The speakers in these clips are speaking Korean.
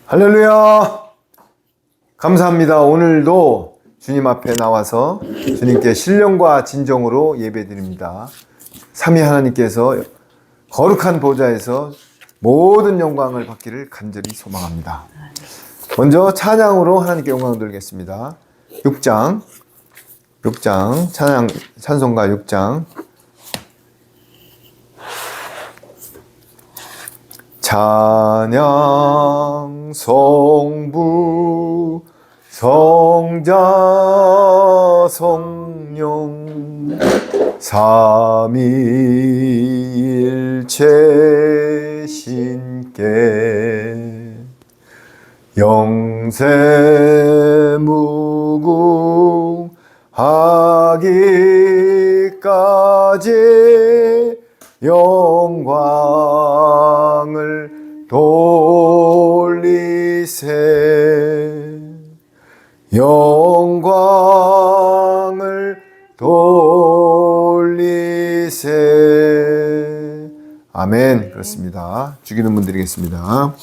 할렐루야! 감사합니다. 오늘도 주님 앞에 나와서 주님께 신령과 진정으로 예배드립니다. 삼위 하나님께서 거룩한 보좌에서 모든 영광을 받기를 간절히 소망합니다. 먼저 찬양으로 하나님께 영광을 드리겠습니다. 6장 찬송가 6장 찬양 성부 성자 성령 삼위일체 신께 영세무궁하기까지 영광을 돌리세 영광을 돌리세. 아멘. 그렇습니다. 주기도 문 드리겠습니다.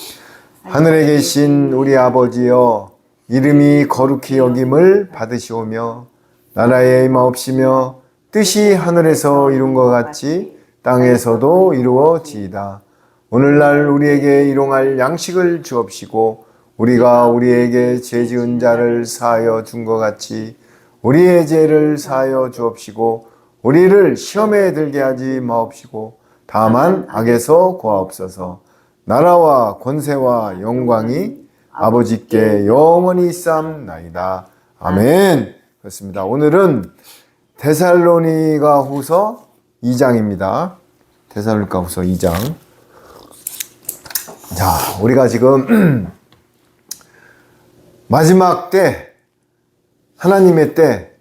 하늘에 계신 우리 아버지여, 이름이 거룩히 여김을 받으시오며 나라에 임하옵시며 뜻이 하늘에서 이룬 것 같이 땅에서도 이루어지이다. 오늘날 우리에게 일용할 양식을 주옵시고 우리가 우리에게 죄 지은 자를 사하여 준 것 같이 우리의 죄를 사하여 주옵시고 우리를 시험에 들게 하지 마옵시고 다만 악에서 구하옵소서. 나라와 권세와 영광이 아버지께 영원히 있사옵나이다. 아멘. 그렇습니다. 오늘은 데살로니가 후서 2장입니다. 데살로니가 후서 2장. 자, 우리가 지금 마지막 때, 하나님의 때,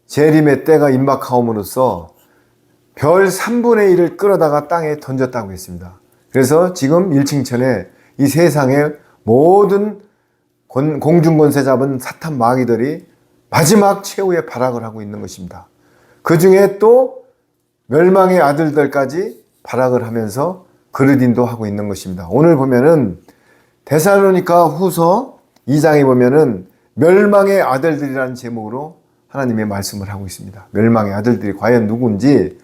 재림의 때가 임박하옴으로써 별 3분의 1을 끌어다가 땅에 던졌다고 했습니다. 그래서 지금 일칭천에 이 세상의 모든 공중권세 잡은 사탄 마귀들이 마지막 최후의 발악을 하고 있는 것입니다. 그 중에 또 멸망의 아들들까지 발악을 하면서 그릇인도 하고 있는 것입니다. 오늘 보면은 데살로니가 후서 2장에 보면은 멸망의 아들들이라는 제목으로 하나님의 말씀을 하고 있습니다. 멸망의 아들들이 과연 누군지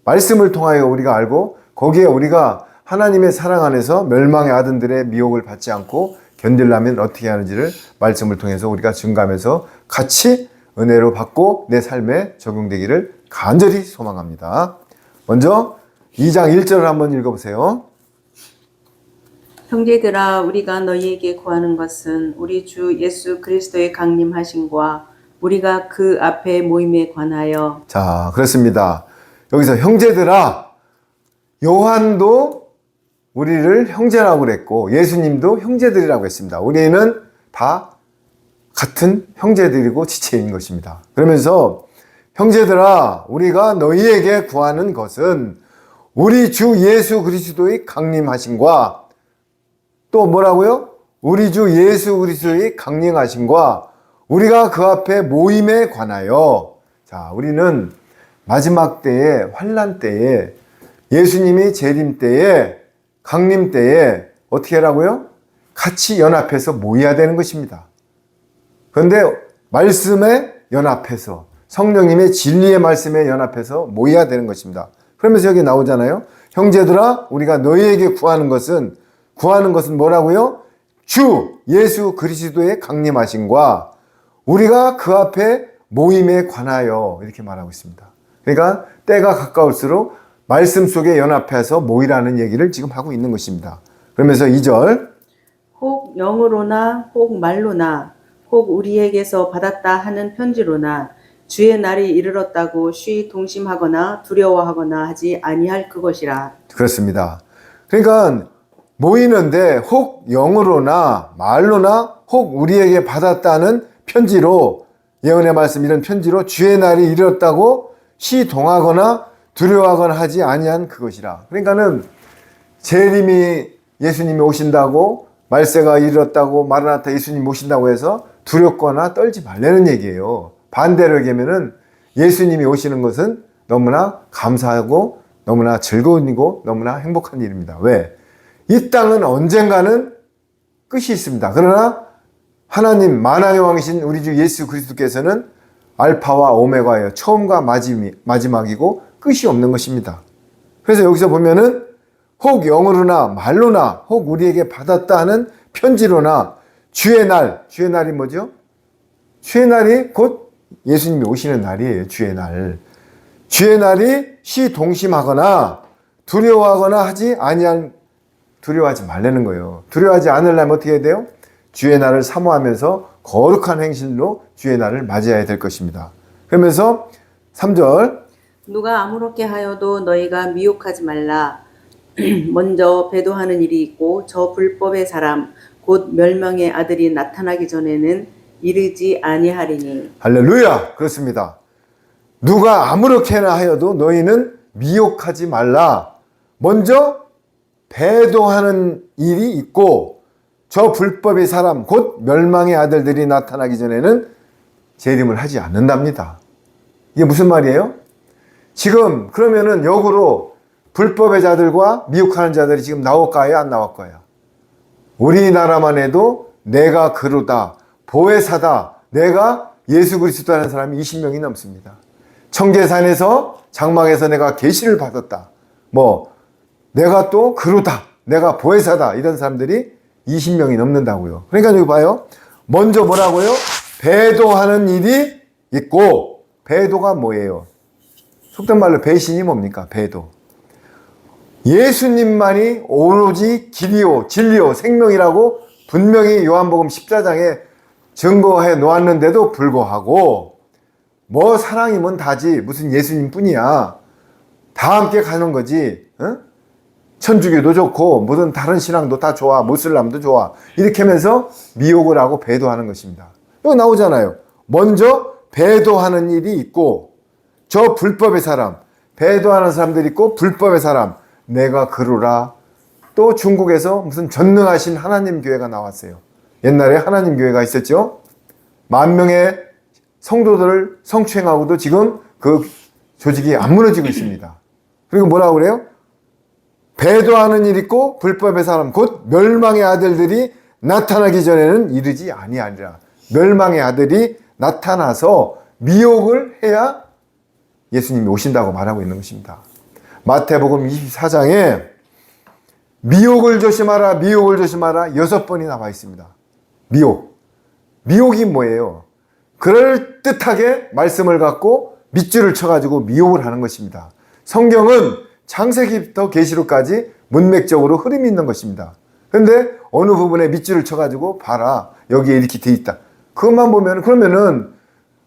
말씀을 통하여 우리가 알고 거기에 우리가 하나님의 사랑 안에서 멸망의 아들들의 미혹을 받지 않고 견디려면 어떻게 하는지를 말씀을 통해서 우리가 증감해서 같이 은혜로 받고 내 삶에 적용되기를 간절히 소망합니다. 먼저 2장 1절을 한번 읽어보세요. 형제들아, 우리가 너희에게 구하는 것은 우리 주 예수 그리스도의 강림하심과 우리가 그 앞에 모임에 관하여. 자, 그렇습니다. 여기서 형제들아, 요한도 우리를 형제라고 그랬고 예수님도 형제들이라고 했습니다. 우리는 다 같은 형제들이고 지체인 것입니다. 그러면서 형제들아, 우리가 너희에게 구하는 것은 우리 주 예수 그리스도의 강림하심과 또 뭐라고요? 우리 주 예수 그리스도의 강림하심과 우리가 그 앞에 모임에 관하여. 자, 우리는 마지막 때에, 환난 때에, 예수님이 재림 때에, 강림 때에 어떻게 하라고요? 같이 연합해서 모여야 되는 것입니다. 그런데 말씀에 연합해서, 성령님의 진리의 말씀에 연합해서 모여야 되는 것입니다. 그러면서 여기 나오잖아요. 형제들아, 우리가 너희에게 구하는 것은 뭐라고요? 주 예수 그리스도의 강림하심과 우리가 그 앞에 모임에 관하여, 이렇게 말하고 있습니다. 그러니까 때가 가까울수록 말씀 속에 연합해서 모이라는 얘기를 지금 하고 있는 것입니다. 그러면서 2절, 혹 영으로나 혹 말로나 혹 우리에게서 받았다 하는 편지로나 주의 날이 이르렀다고 쉬 동심하거나 두려워하거나 하지 아니할 그것이라. 그렇습니다. 그러니까 모이는데 혹 영으로나 말로나 혹 우리에게 받았다는 편지로, 예언의 말씀 이런 편지로 주의 날이 이르렀다고 시동하거나 두려워하거나 하지 아니한 그것이라. 그러니까는 재림이 예수님이 오신다고, 말세가 이르렀다고, 마라나타 예수님이 오신다고 해서 두렵거나 떨지 말라는 얘기예요. 반대로 얘기하면은 예수님이 오시는 것은 너무나 감사하고 너무나 즐거운 일이고 너무나 행복한 일입니다. 왜? 이 땅은 언젠가는 끝이 있습니다. 그러나 하나님 만왕의 왕이신 우리 주 예수 그리스도께서는 알파와 오메가예요. 처음과 마지막이고 끝이 없는 것입니다. 그래서 여기서 보면은 혹 영으로나 말로나 혹 우리에게 받았다 하는 편지로나 주의 날이 뭐죠? 주의 날이 곧 예수님이 오시는 날이에요. 주의 날. 주의 날이 시동심하거나 두려워하거나 두려워하지 말라는 거예요. 두려워하지 않으려면 어떻게 해야 돼요? 주의 날을 사모하면서 거룩한 행실로 주의 날을 맞이해야 될 것입니다. 그러면서 3절 누가 아무렇게 하여도 너희가 미혹하지 말라. 먼저 배도하는 일이 있고 저 불법의 사람 곧 멸망의 아들이 나타나기 전에는 이르지 아니하리니. 할렐루야. 그렇습니다. 누가 아무렇게나 하여도 너희는 미혹하지 말라. 먼저 배도하는 일이 있고 저 불법의 사람 곧 멸망의 아들들이 나타나기 전에는 재림을 하지 않는답니다. 이게 무슨 말이에요? 지금 그러면은 역으로 불법의 자들과 미혹하는 자들이 지금 나올까요? 안 나올까요? 우리나라만 해도 내가 그루다, 보혜사다, 내가 예수 그리스도라는 사람이 20명이 넘습니다. 청계산에서 장막에서 내가 계시를 받았다. 내가 또 그루다, 내가 보혜사다 이런 사람들이 20명이 넘는다고요. 그러니까 여기 봐요. 먼저 뭐라고요? 배도하는 일이 있고 배도가 뭐예요? 속된 말로 배신이 뭡니까? 배도. 예수님만이 오로지 길이요 진리요 생명이라고 분명히 요한복음 14장에 증거해 놓았는데도 불구하고 사랑이면 다지 무슨 예수님뿐이야. 다 함께 가는 거지. 어? 천주교도 좋고 무슨 다른 신앙도 다 좋아. 무슬람도 좋아. 이렇게 하면서 미혹을 하고 배도하는 것입니다. 이거 나오잖아요. 먼저 배도하는 일이 있고 저 불법의 사람, 배도하는 사람들이 있고 불법의 사람, 내가 그루라. 또 중국에서 무슨 전능하신 하나님 교회가 나왔어요. 옛날에 하나님 교회가 있었죠. 10,000명의 성도들을 성추행하고도 지금 그 조직이 안 무너지고 있습니다. 그리고 뭐라고 그래요? 배도하는 일 있고 불법의 사람 곧 멸망의 아들들이 나타나기 전에는 이르지 아니하리라. 멸망의 아들이 나타나서 미혹을 해야 예수님이 오신다고 말하고 있는 것입니다. 마태복음 24장에 미혹을 조심하라, 미혹을 조심하라 6번이 나와 있습니다. 미혹이 뭐예요? 그럴듯하게 말씀을 갖고 밑줄을 쳐가지고 미혹을 하는 것입니다. 성경은 창세기부터 계시록까지 문맥적으로 흐름이 있는 것입니다. 그런데 어느 부분에 밑줄을 쳐가지고 봐라, 여기에 이렇게 돼 있다. 그것만 보면 그러면은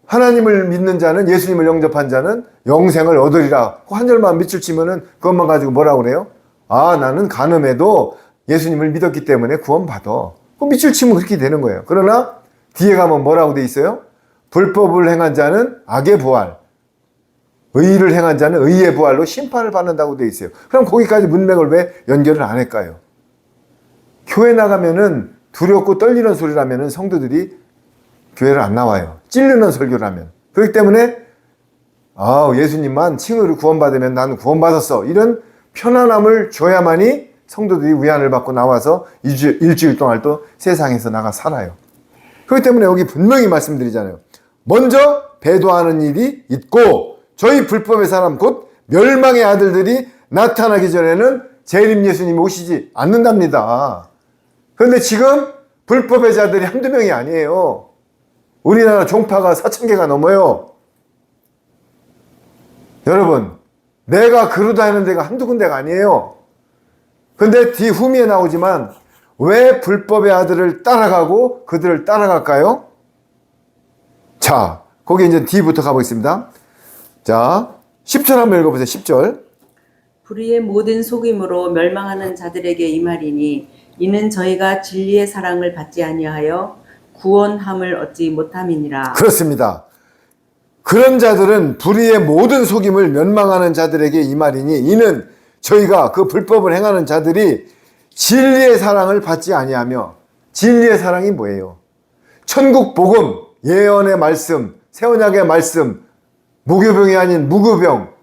하나님을 믿는 자는, 예수님을 영접한 자는 영생을 얻으리라. 한 절만 밑줄 치면은 그것만 가지고 뭐라고 그래요? 나는 간음해도 예수님을 믿었기 때문에 구원받아. 그 밑줄 치면 그렇게 되는 거예요. 그러나 뒤에 가면 뭐라고 돼 있어요? 불법을 행한 자는 악의 부활, 의를 행한 자는 의의 부활로 심판을 받는다고 돼 있어요. 그럼 거기까지 문맥을 왜 연결을 안 할까요? 교회 나가면은 두렵고 떨리는 소리라면은 성도들이 교회를 안 나와요. 찔르는 설교라면. 그렇기 때문에 예수님만 칭의로 구원받으면 나는 구원받았어. 이런 편안함을 줘야만이 성도들이 위안을 받고 나와서 일주일 동안 또 세상에서 나가 살아요. 그렇기 때문에 여기 분명히 말씀드리잖아요. 먼저 배도하는 일이 있고 저희 불법의 사람 곧 멸망의 아들들이 나타나기 전에는 재림 예수님이 오시지 않는답니다. 그런데 지금 불법의 자들이 한두 명이 아니에요. 우리나라 종파가 4,000개가 넘어요. 여러분, 내가 그러다 하는 데가 한두 군데가 아니에요. 근데 뒤 후미에 나오지만 왜 불법의 아들을 따라가고 그들을 따라갈까요? 자, 거기 이제 뒤부터 가보겠습니다. 자, 10절 한번 읽어보세요. 10절. 불의의 모든 속임으로 멸망하는 자들에게 임하리니 이는 저희가 진리의 사랑을 받지 아니하여 구원함을 얻지 못함이니라. 그렇습니다. 그런 자들은 불의의 모든 속임을 멸망하는 자들에게 임하리니 이는 저희가 그 불법을 행하는 자들이 진리의 사랑을 받지 아니하며, 진리의 사랑이 뭐예요? 천국 복음, 예언의 말씀, 새 언약의 말씀, 무교병이 아닌 무교병,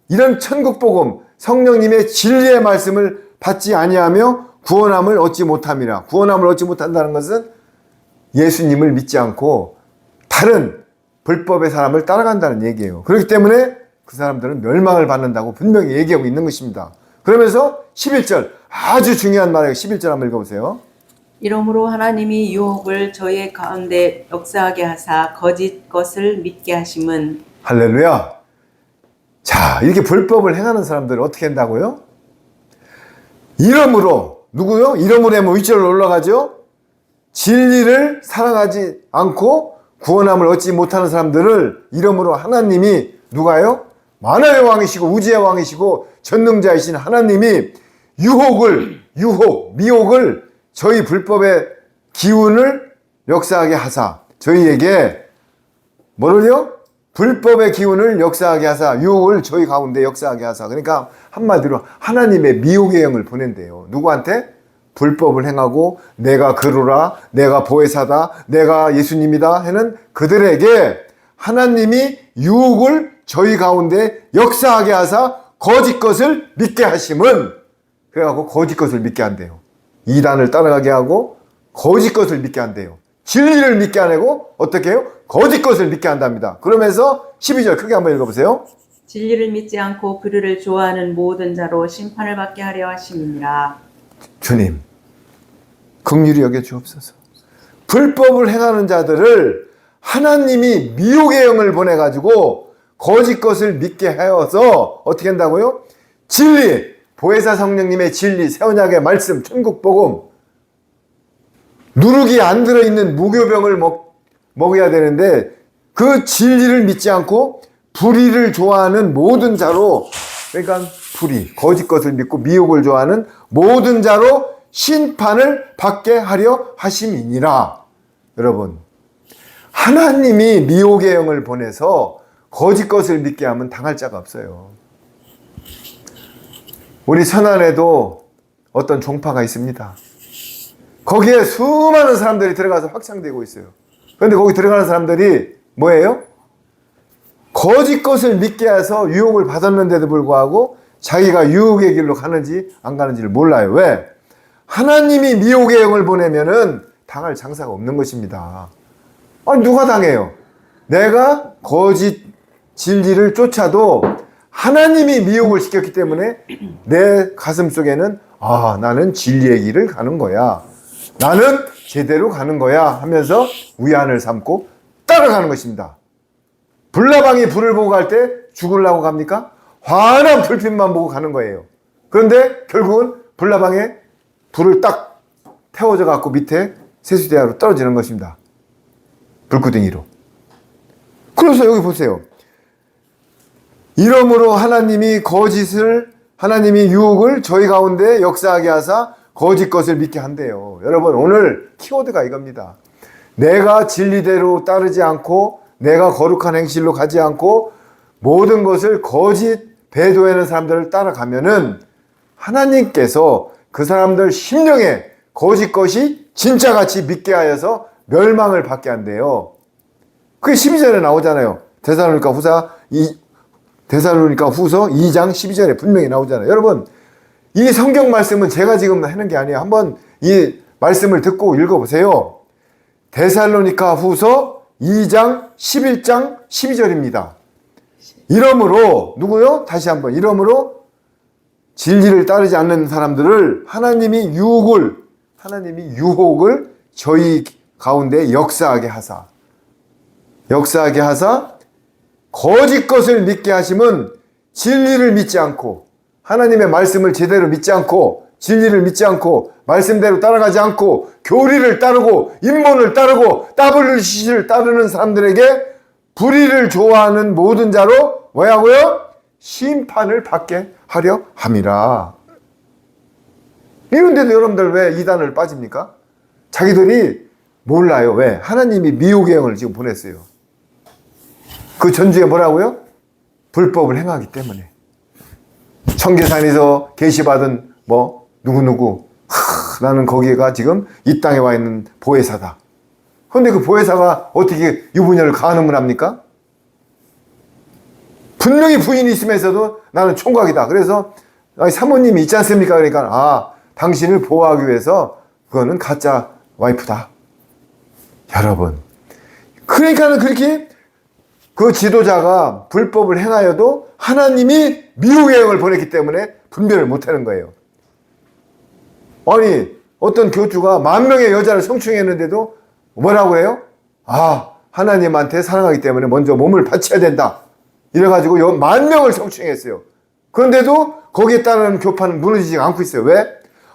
이런 천국 복음, 성령님의 진리의 말씀을 받지 아니하며 구원함을 얻지 못함이라. 구원함을 얻지 못한다는 것은 예수님을 믿지 않고 다른 불법의 사람을 따라간다는 얘기예요. 그렇기 때문에 그 사람들은 멸망을 받는다고 분명히 얘기하고 있는 것입니다. 그러면서 11절, 아주 중요한 말이에요. 11절 한번 읽어보세요. 이러므로 하나님이 유혹을 저희 가운데 역사하게 하사 거짓 것을 믿게 하심은. 할렐루야. 자, 이렇게 불법을 행하는 사람들을 어떻게 한다고요? 이러므로, 누구요? 이러므로 하면 윗절로 올라가죠? 진리를 사랑하지 않고 구원함을 얻지 못하는 사람들을 이러므로 하나님이 누가요? 만화의 왕이시고 우주의 왕이시고 전능자이신 하나님이 미혹을 저희 불법의 기운을 역사하게 하사 저희에게 뭐를요? 불법의 기운을 역사하게 하사 유혹을 저희 가운데 역사하게 하사. 그러니까 한마디로 하나님의 미혹의 영을 보낸대요. 누구한테? 불법을 행하고 내가 그루라, 내가 보혜사다, 내가 예수님이다 하는 그들에게 하나님이 유혹을 저희 가운데 역사하게 하사 거짓 것을 믿게 하심은, 그래갖고 거짓 것을 믿게 한대요. 이단을 따라가게 하고 거짓 것을 믿게 한대요. 진리를 믿게 안 하고 어떻게 해요? 거짓 것을 믿게 한답니다. 그러면서 12절 크게 한번 읽어보세요. 진리를 믿지 않고 불의를 좋아하는 모든 자로 심판을 받게 하려 하심이니라. 주님, 긍휼히 여겨 주옵소서. 불법을 행하는 자들을 하나님이 미혹의 영을 보내가지고 거짓 것을 믿게 하여서 어떻게 한다고요? 진리, 보혜사 성령님의 진리, 새언약의 말씀, 천국 복음, 누룩이 안 들어있는 무교병을 먹어야 되는데 그 진리를 믿지 않고 불의를 좋아하는 모든 자로, 그러니까 불의, 거짓 것을 믿고 미혹을 좋아하는 모든 자로 심판을 받게 하려 하심이니라. 여러분, 하나님이 미혹의 영을 보내서 거짓 것을 믿게 하면 당할 자가 없어요. 우리 천안에도 어떤 종파가 있습니다. 거기에 수많은 사람들이 들어가서 확장되고 있어요. 그런데 거기 들어가는 사람들이 뭐예요? 거짓 것을 믿게 해서 유혹을 받았는데도 불구하고 자기가 유혹의 길로 가는지 안 가는지를 몰라요. 왜? 하나님이 미혹의 영을 보내면은 당할 장사가 없는 것입니다. 아니, 누가 당해요? 내가 거짓 진리를 쫓아도 하나님이 미혹을 시켰기 때문에 내 가슴 속에는 나는 진리의 길을 가는 거야. 나는 제대로 가는 거야 하면서 위안을 삼고 따라가는 것입니다. 불나방이 불을 보고 갈 때 죽으려고 갑니까? 환한 불빛만 보고 가는 거예요. 그런데 결국은 불나방에 불을 딱 태워져 갖고 밑에 세수대야로 떨어지는 것입니다. 불구덩이로. 그래서 여기 보세요. 이러므로 하나님이 유혹을 저희 가운데 역사하게 하사 거짓 것을 믿게 한대요. 여러분, 오늘 키워드가 이겁니다. 내가 진리대로 따르지 않고 내가 거룩한 행실로 가지 않고 모든 것을 거짓 배도하는 사람들을 따라가면은 하나님께서 그 사람들 심령에 거짓 것이 진짜같이 믿게 하여서 멸망을 받게 한대요. 그게 12절에 나오잖아요. 데살로니가 후서 2장 12절에 분명히 나오잖아요. 여러분, 이 성경 말씀은 제가 지금 하는 게 아니에요. 한번 이 말씀을 듣고 읽어보세요. 데살로니가 후서 2장 11장 12절입니다. 이러므로 누구요? 다시 한번. 이러므로 진리를 따르지 않는 사람들을 하나님이 유혹을 저희 가운데 역사하게 하사 거짓 것을 믿게 하심은 진리를 믿지 않고 하나님의 말씀을 제대로 믿지 않고 진리를 믿지 않고 말씀대로 따라가지 않고 교리를 따르고 인본을 따르고 WCC를 따르는 사람들에게 불의를 좋아하는 모든 자로 뭐라고요? 심판을 받게 하려 함이라. 이런데도 여러분들 왜 이단을 빠집니까? 자기들이 몰라요. 왜? 하나님이 미혹의 영을 지금 보냈어요. 그 전주에 뭐라고요? 불법을 행하기 때문에. 청계산에서 계시받은 누구누구 나는 거기가 지금 이 땅에 와 있는 보혜사다. 그런데 그 보혜사가 어떻게 유부녀를 간음을 합니까? 분명히 부인이 있으면서도 나는 총각이다. 그래서 사모님이 있지 않습니까? 그러니까 당신을 보호하기 위해서 그거는 가짜 와이프다. 여러분, 그러니까는 그렇게 그 지도자가 불법을 행하여도 하나님이 미혹의 영을 보냈기 때문에 분별을 못하는 거예요. 아니, 어떤 교주가 10,000명의 여자를 성추행했는데도 뭐라고 해요? 아, 하나님한테 사랑하기 때문에 먼저 몸을 바쳐야 된다. 이래가지고 10,000명을 성추행했어요. 그런데도 거기에 따르는 교파는 무너지지 않고 있어요. 왜?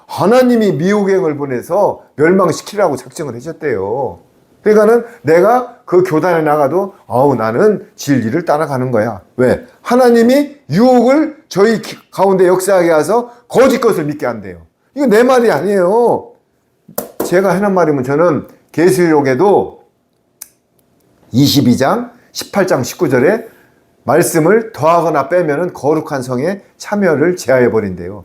하나님이 미혹의 영을 보내서 멸망시키라고 작정을 하셨대요. 그러니까는 내가 그 교단에 나가도 나는 진리를 따라가는 거야. 왜? 하나님이 유혹을 저희 가운데 역사하게 해서 거짓 것을 믿게 한대요. 이거 내 말이 아니에요. 제가 해놓은 말이면 저는 계시록에도 22장 18장 19절에 말씀을 더하거나 빼면은 거룩한 성에 참여를 제하해 버린대요.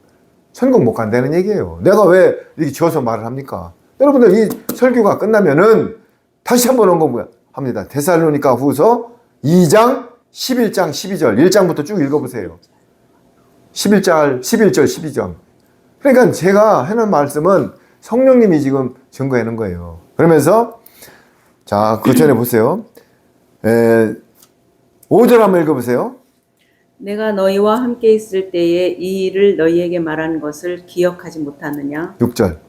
천국 못 간다는 얘기예요. 내가 왜 이렇게 지어서 말을 합니까? 여러분들 이 설교가 끝나면은 다시 한번 언급합니다. 데살로니가 후서 2장 11장 12절 1장부터 쭉 읽어보세요. 11절 12절. 그러니까 제가 해놓은 말씀은 성령님이 지금 증거해 놓은 거예요. 그러면서 자, 그 전에 보세요. 5절 한번 읽어보세요. 내가 너희와 함께 있을 때에 이 일을 너희에게 말한 것을 기억하지 못하느냐? 6절.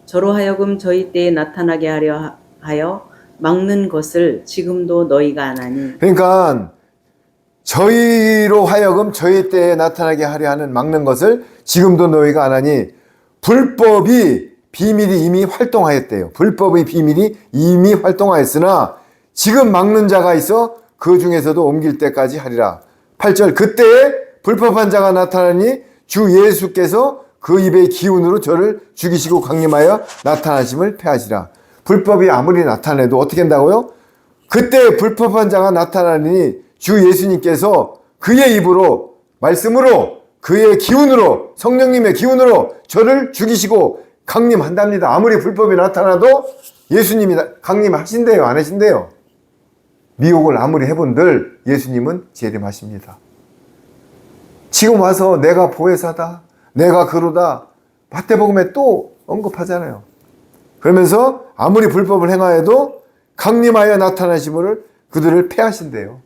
저로 하여금 저희 때에 나타나게 하려 하여 막는 것을 지금도 너희가 안 하니. 그러니까 저희로 하여금 저희 때에 나타나게 하려 하는 막는 것을 지금도 너희가 안 하니 불법이 비밀이 이미 활동하였대요. 불법의 비밀이 이미 활동하였으나 지금 막는 자가 있어 그 중에서도 옮길 때까지 하리라. 8절. 그때에 불법한 자가 나타나니 주 예수께서 그 입의 기운으로 저를 죽이시고 강림하여 나타나심을 패하시라. 불법이 아무리 나타내도 어떻게 한다고요? 그때 불법한 자가 나타나니 주 예수님께서 그의 입으로 말씀으로 그의 기운으로 성령님의 기운으로 저를 죽이시고 강림한답니다. 아무리 불법이 나타나도 예수님이 강림하신대요, 안 하신대요? 미혹을 아무리 해본들 예수님은 재림하십니다. 지금 와서 내가 보혜사다, 내가 그루다, 마태복음에 또 언급하잖아요. 그러면서 아무리 불법을 행하여도 강림하여 나타나심을 그들을 패하신대요.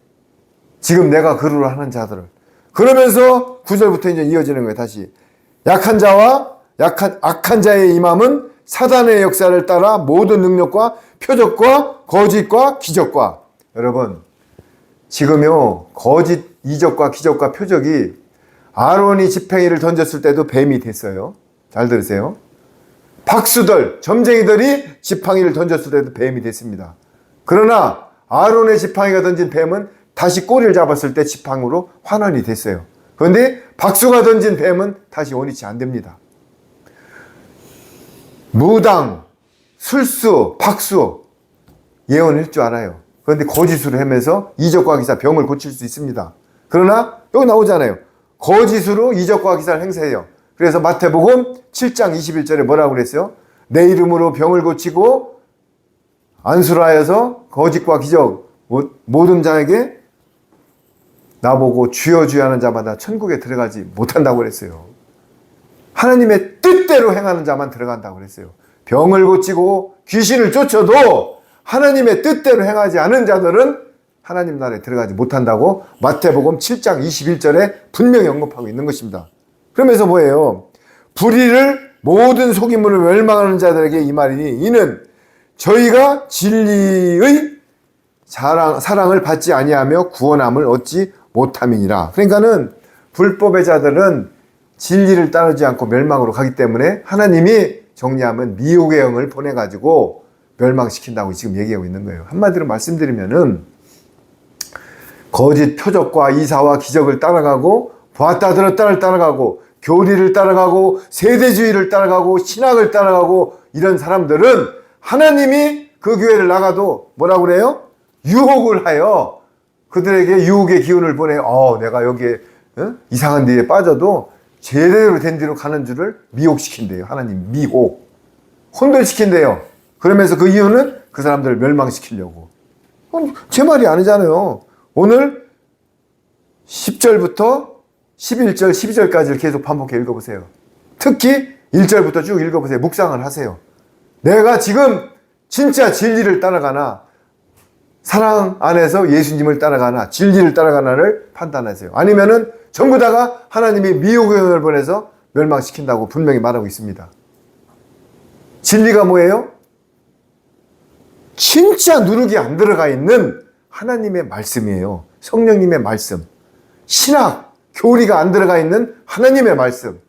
지금 내가 그루라 하는 자들을. 그러면서 9절부터 이제 이어지는 거예요. 다시 약한 자와 악한 자의 임함은 사단의 역사를 따라 모든 능력과 표적과 거짓과 기적과. 여러분, 지금요 거짓 이적과 기적과 표적이 아론이 지팡이를 던졌을 때도 뱀이 됐어요. 잘 들으세요. 박수들, 점쟁이들이 지팡이를 던졌을 때도 뱀이 됐습니다. 그러나 아론의 지팡이가 던진 뱀은 다시 꼬리를 잡았을 때 지팡이로 환원이 됐어요. 그런데 박수가 던진 뱀은 다시 원위치 안 됩니다. 무당, 술수, 박수 예언할 줄 알아요. 그런데 거짓으로 헤매서 이적과 기사 병을 고칠 수 있습니다. 그러나 여기 나오잖아요. 거짓으로 이적과 기사를 행사해요. 그래서 마태복음 7장 21절에 뭐라고 그랬어요? 내 이름으로 병을 고치고 안수하여서 거짓과 기적 모든 자에게 나보고 주여 주여 하는 자마다 천국에 들어가지 못한다고 그랬어요. 하나님의 뜻대로 행하는 자만 들어간다고 그랬어요. 병을 고치고 귀신을 쫓아도 하나님의 뜻대로 행하지 않은 자들은 하나님 나라에 들어가지 못한다고 마태복음 7장 21절에 분명히 언급하고 있는 것입니다. 그러면서 뭐예요? 불의를 모든 속임물을 멸망하는 자들에게 이 말이니 이는 저희가 진리의 사랑을 받지 아니하며 구원함을 얻지 못함이니라. 그러니까는 불법의 자들은 진리를 따르지 않고 멸망으로 가기 때문에 하나님이 정리하면 미혹의 영을 보내가지고 멸망시킨다고 지금 얘기하고 있는 거예요. 한마디로 말씀드리면은 거짓 표적과 이사와 기적을 따라가고 보았다 들었다를 따라가고 교리를 따라가고 세대주의를 따라가고 신학을 따라가고 이런 사람들은 하나님이 그 교회를 나가도 뭐라고 그래요? 유혹을 하여 그들에게 유혹의 기운을 보내요. 내가 여기에 이상한 데에 빠져도 제대로 된 데로 가는 줄을 미혹시킨대요. 하나님 미혹. 혼돈시킨대요. 그러면서 그 이유는 그 사람들을 멸망시키려고. 제 말이 아니잖아요. 오늘 10절부터 11절, 12절까지를 계속 반복해 읽어보세요. 특히 1절부터 쭉 읽어보세요. 묵상을 하세요. 내가 지금 진짜 진리를 따라가나, 사랑 안에서 예수님을 따라가나, 진리를 따라가나를 판단하세요. 아니면은 전부 다가 하나님이 미혹의 영을 보내서 멸망시킨다고 분명히 말하고 있습니다. 진리가 뭐예요? 진짜 누룩이 안 들어가 있는 하나님의 말씀이에요. 성령님의 말씀. 신학, 교리가 안 들어가 있는 하나님의 말씀.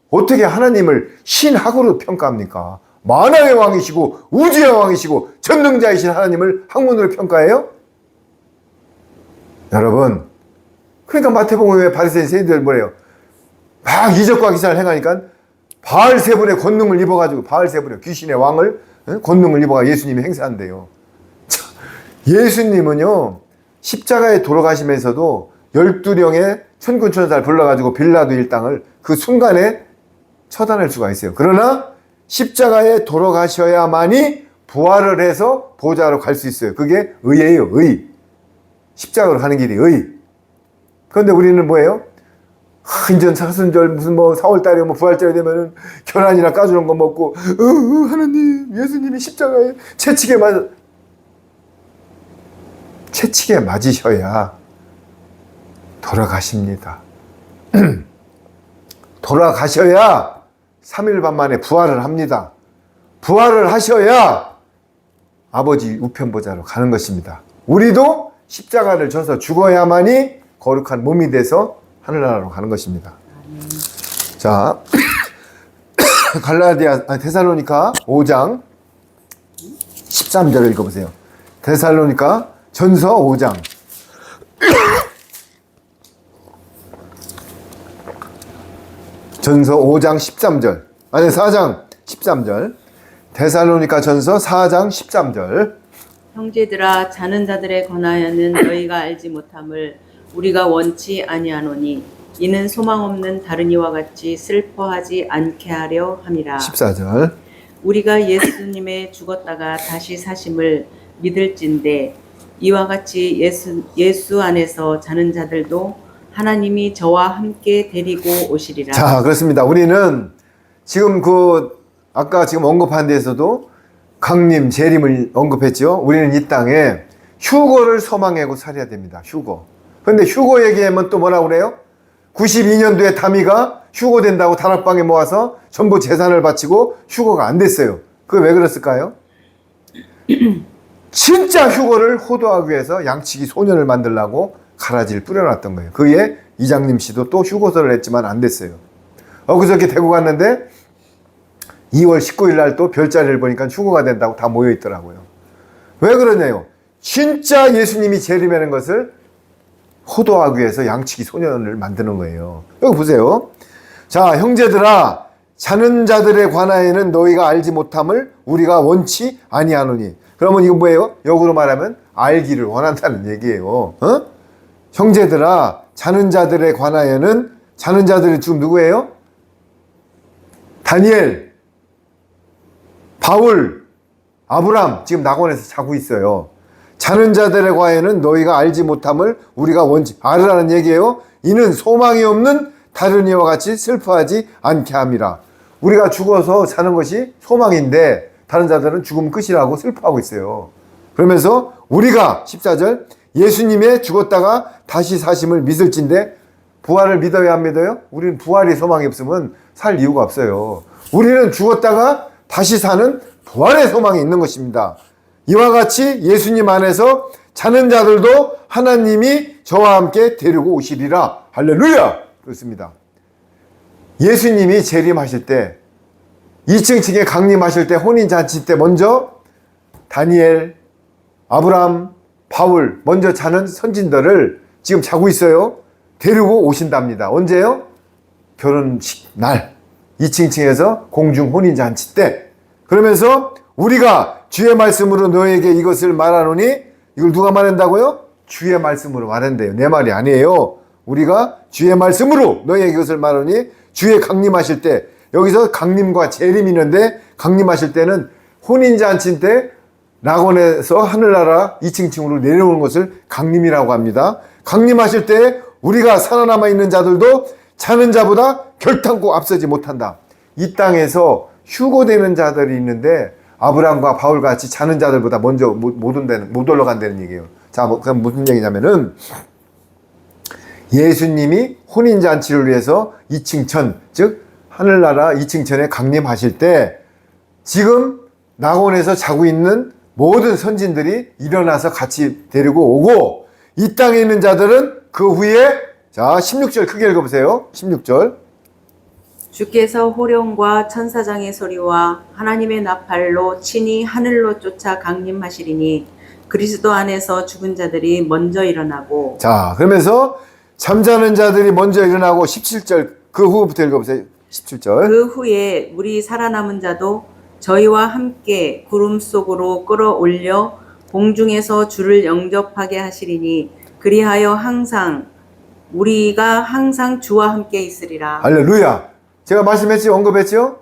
어떻게 하나님을 신학으로 평가합니까? 만화의 왕이시고 우주의 왕이시고 전능자이신 하나님을 학문으로 평가해요? 여러분, 그러니까 마태복음에 바리새인 세인들 뭐래요? 막 이적과 기사를 행하니까 바알세불의 권능을 입어가지고, 바알세불의 귀신의 왕을 권능을 입어가 예수님이 행사한대요. 예수님은요, 십자가에 돌아가시면서도 12령의 천군천사를 불러가지고 빌라도 일당을 그 순간에 처단할 수가 있어요. 그러나 십자가에 돌아가셔야만이 부활을 해서 보좌로 갈 수 있어요. 그게 의예요. 의. 십자가로 가는 길이 의. 그런데 우리는 뭐예요? 인전 사순절 무슨 뭐 4월달에 뭐 부활절이 되면은 계란이나 까주는 거 먹고 하나님 예수님이 십자가에 채찍에 맞으셔야 돌아가십니다. 돌아가셔야 3일 반 만에 부활을 합니다. 부활을 하셔야 아버지 우편보좌로 가는 것입니다. 우리도 십자가를 져서 죽어야만이 거룩한 몸이 돼서 하늘나라로 가는 것입니다. 자, 데살로니가 5장 13절을 읽어보세요. 데살로니가 전서 5장 전서 5장 13절, 아니 4장 13절. 데살로니가 전서 4장 13절. 형제들아, 자는 자들에 관하여는 너희가 알지 못함을 우리가 원치 아니하노니 이는 소망 없는 다른 이와 같이 슬퍼하지 않게 하려 함이라. 14절. 우리가 예수님의 죽었다가 다시 사심을 믿을진대 이와 같이 예수 안에서 자는 자들도 하나님이 저와 함께 데리고 오시리라. 자, 그렇습니다. 우리는 지금 아까 지금 언급한 데에서도 강림, 재림을 언급했죠. 우리는 이 땅에 휴거를 소망하고 살아야 됩니다. 휴거. 그런데 휴거 얘기하면 또 뭐라고 그래요? 92년도에 다미가 휴거된다고 다락방에 모아서 전부 재산을 바치고 휴거가 안 됐어요. 그게 왜 그랬을까요? 진짜 휴거를 호도하기 위해서 양치기 소년을 만들려고 가라지를 뿌려놨던 거예요. 그에 이장님 씨도 또 휴거서를 냈지만 안 됐어요. 그저께 대구 갔는데 2월 19일 날 또 별자리를 보니까 휴거가 된다고 다 모여 있더라고요. 왜 그러냐요? 진짜 예수님이 재림하는 것을 호도하기 위해서 양치기 소년을 만드는 거예요. 여기 보세요. 자, 형제들아, 자는 자들에 관하여는 너희가 알지 못함을 우리가 원치 아니하노니. 그러면 이거 뭐예요? 역으로 말하면 알기를 원한다는 얘기예요. 형제들아, 자는 자들에 관하여는, 자는 자들이 지금 누구예요? 다니엘, 바울, 아브람, 지금 낙원에서 자고 있어요. 자는 자들에 관하여는 너희가 알지 못함을 우리가 원치 알으라는 얘기예요. 이는 소망이 없는 다른 이와 같이 슬퍼하지 않게 함이라. 우리가 죽어서 사는 것이 소망인데 다른 자들은 죽음 끝이라고 슬퍼하고 있어요. 그러면서 우리가 14절 예수님의 죽었다가 다시 사심을 믿을진데, 부활을 믿어야 안 믿어요? 우리는 부활이 소망이 없으면 살 이유가 없어요. 우리는 죽었다가 다시 사는 부활의 소망이 있는 것입니다. 이와 같이 예수님 안에서 자는 자들도 하나님이 저와 함께 데리고 오시리라. 할렐루야! 그렇습니다. 예수님이 재림하실 때, 2층 층에 강림하실 때, 혼인잔치 때 먼저 다니엘, 아브람, 바울, 먼저 자는 선진들을 지금 자고 있어요. 데리고 오신답니다. 언제요? 결혼식 날, 2층 층에서 공중 혼인잔치 때. 그러면서 우리가 주의 말씀으로 너에게 이것을 말하노니, 이걸 누가 말한다고요? 주의 말씀으로 말한대요. 내 말이 아니에요. 우리가 주의 말씀으로 너에게 이것을 말하노니, 주의 강림하실 때, 여기서 강림과 재림이 있는데, 강림하실 때는 혼인잔치 때 낙원에서 하늘나라 2층층으로 내려오는 것을 강림이라고 합니다. 강림하실 때 우리가 살아남아 있는 자들도 자는 자보다 결탄코 앞서지 못한다. 이 땅에서 휴고되는 자들이 있는데 아브라함과 바울 같이 자는 자들보다 먼저 못 올라간다는 얘기예요. 자, 그럼 무슨 얘기냐면은 예수님이 혼인잔치를 위해서 2층 천, 즉 하늘나라 2층 천에 강림하실 때 지금 낙원에서 자고 있는 모든 선진들이 일어나서 같이 데리고 오고, 이 땅에 있는 자들은 그 후에, 자 16절 크게 읽어보세요. 16절. 주께서 호령과 천사장의 소리와 하나님의 나팔로 친히 하늘로 쫓아 강림하시리니 그리스도 안에서 죽은 자들이 먼저 일어나고. 자, 그러면서 잠자는 자들이 먼저 일어나고 17절 그 후부터 읽어보세요. 17절. 그 후에 우리 살아남은 자도 저희와 함께 구름 속으로 끌어올려 공중에서 주를 영접하게 하시리니 그리하여 우리가 항상 주와 함께 있으리라. 할렐루야. 제가 말씀했죠, 언급했죠.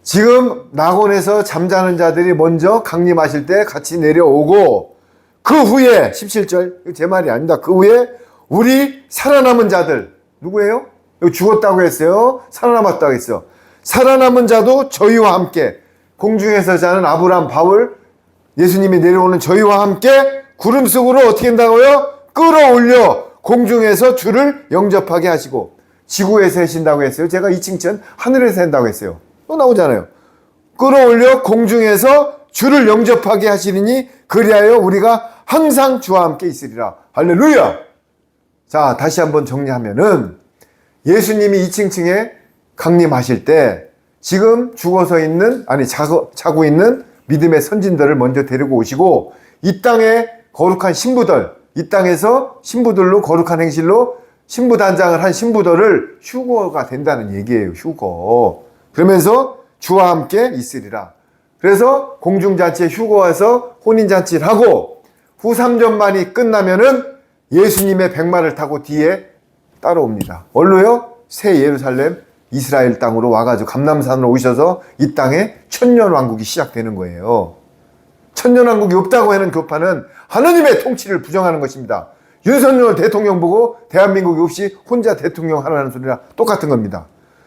지금 낙원에서 잠자는 자들이 먼저 강림하실 때 같이 내려오고, 그 후에 17절, 이거 제 말이 아닙니다. 그 후에 우리 살아남은 자들, 누구예요? 여기 죽었다고 했어요. 살아남았다고 했어. 살아남은 자도 저희와 함께, 공중에서 자는 아브라함, 바울, 예수님이 내려오는 저희와 함께 구름 속으로 어떻게 한다고요? 끌어올려 공중에서 주를 영접하게 하시고, 지구에서 하신다고 했어요. 제가 2층 천 하늘에서 한다고 했어요. 또 나오잖아요. 끌어올려 공중에서 주를 영접하게 하시리니 그리하여 우리가 항상 주와 함께 있으리라. 할렐루야. 자, 다시 한번 정리하면은 예수님이 2층에 강림하실 때 지금 죽어서 있는, 자고 있는 믿음의 선진들을 먼저 데리고 오시고, 이 땅의 거룩한 신부들, 이 땅에서 신부들로 거룩한 행실로 신부단장을 한 신부들을 휴거가 된다는 얘기예요. 휴거. 그러면서 주와 함께 있으리라. 그래서 공중잔치에 휴거와서 혼인잔치를 하고, 후 3전만이 끝나면은 예수님의 백마를 타고 뒤에 따라옵니다. 뭘로요? 새 예루살렘 이스라엘 땅으로 와가지고 감람산으로 오셔서 이 땅에 천년왕국이 시작되는 거예요. 천년왕국이 없다고 하는 교파는 하나님의 통치를 부정하는 것입니다. 윤석열 대통령 보고 대한민국이 없이 혼자 대통령 하라는 소리랑 똑같은 겁니다.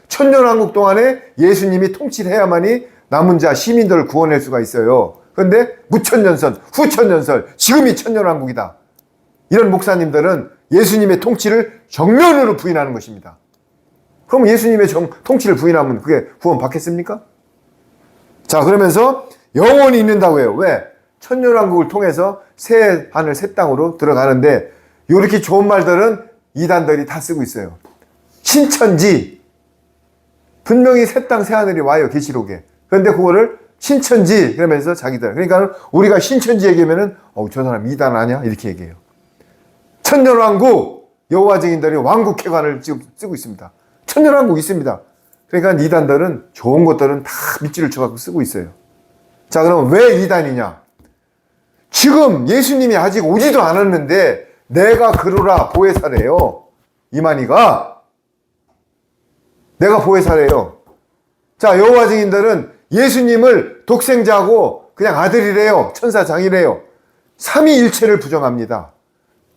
천년왕국 동안에 예수님이 통치를 해야만이 남은 자 시민들을 구원할 수가 있어요. 그런데 무천년선, 후천년설, 지금이 천년왕국이다. 이런 목사님들은 예수님의 통치를 정면으로 부인하는 것입니다. 그럼 예수님의 통치를 부인하면 그게 구원 받겠습니까? 자, 그러면서 영원히 있는다고 해요. 왜? 천년왕국을 통해서 새 하늘 새 땅으로 들어가는데, 이렇게 좋은 말들은 이단들이 다 쓰고 있어요. 신천지. 분명히 새 땅 새 하늘이 와요, 계시록에. 그런데 그거를 신천지 그러면서 자기들, 그러니까 우리가 신천지 얘기하면은 저 사람 이단 아니야? 이렇게 얘기해요. 천년왕국, 여호와 증인들이 왕국회관을 지금 쓰고 있습니다. 천년왕국 있습니다. 그러니까 이단들은 좋은 것들은 다 밑줄을 쳐갖고 쓰고 있어요. 자, 그러면 왜 이단이냐? 지금 예수님이 아직 오지도 않았는데 내가 그러라 보혜사래요. 이만희가 내가 보혜사래요. 자, 여호와 증인들은 예수님을 독생자고 그냥 아들이래요. 천사장이래요. 삼위일체를 부정합니다.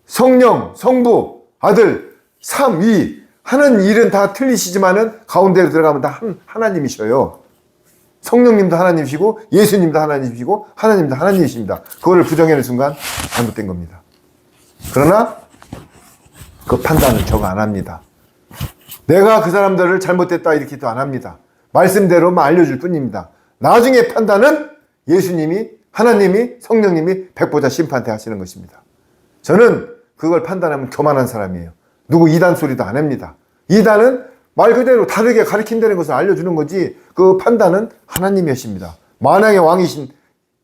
성령, 성부, 아들, 삼위 하는 일은 다 틀리시지만은 가운데로 들어가면 다 하나님이셔요. 성령님도 하나님이시고 예수님도 하나님이시고 하나님도 하나님이십니다. 그거를 부정하는 순간 잘못된 겁니다. 그러나 그 판단은 저거 안 합니다. 내가 그 사람들을 잘못됐다 이렇게도 안 합니다. 말씀대로만 알려줄 뿐입니다. 나중에 판단은 예수님이, 하나님이, 성령님이 백보자 심판대 하시는 것입니다. 저는 그걸 판단하면 교만한 사람이에요. 누구 이단 소리도 안 합니다. 이단은 말 그대로 다르게 가르친다는 것을 알려주는 거지, 그 판단은 하나님이 하십니다. 만왕의 왕이신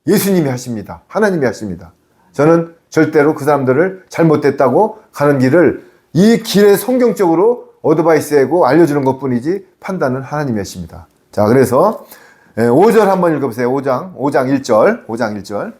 예수님이 하십니다. 하나님이 하십니다. 저는 절대로 그 사람들을 잘못됐다고 가는 길을 이 길에 성경적으로 어드바이스하고 알려주는 것 뿐이지 판단은 하나님이 하십니다. 자, 그래서 5절 한번 읽어보세요. 5장 1절.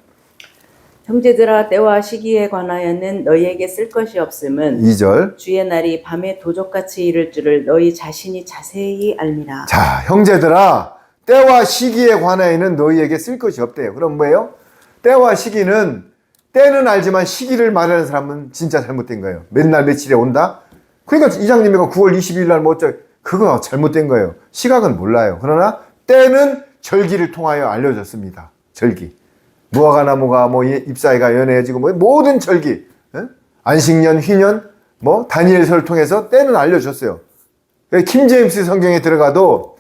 형제들아, 때와 시기에 관하여는 너희에게 쓸 것이 없음은 2절. 주의 날이 밤에 도적같이 이를 줄을 너희 자신이 자세히 알미라. 자, 형제들아, 때와 시기에 관하여는 너희에게 쓸 것이 없대요. 그럼 뭐예요? 때와 시기는, 때는 알지만 시기를 말하는 사람은 진짜 잘못된 거예요. 맨날 며칠에 온다? 그러니까 이장님이가 9월 22일 날 뭐 어쩌, 그거 잘못된 거예요. 시각은 몰라요. 그러나 때는 절기를 통하여 알려졌습니다. 절기. 무화과나무가 뭐 잎사이가 연해지고 뭐 모든 절기, 안식년, 휘년, 뭐 다니엘서를 통해서 때는 알려줬어요. 킹제임스 성경에 들어가도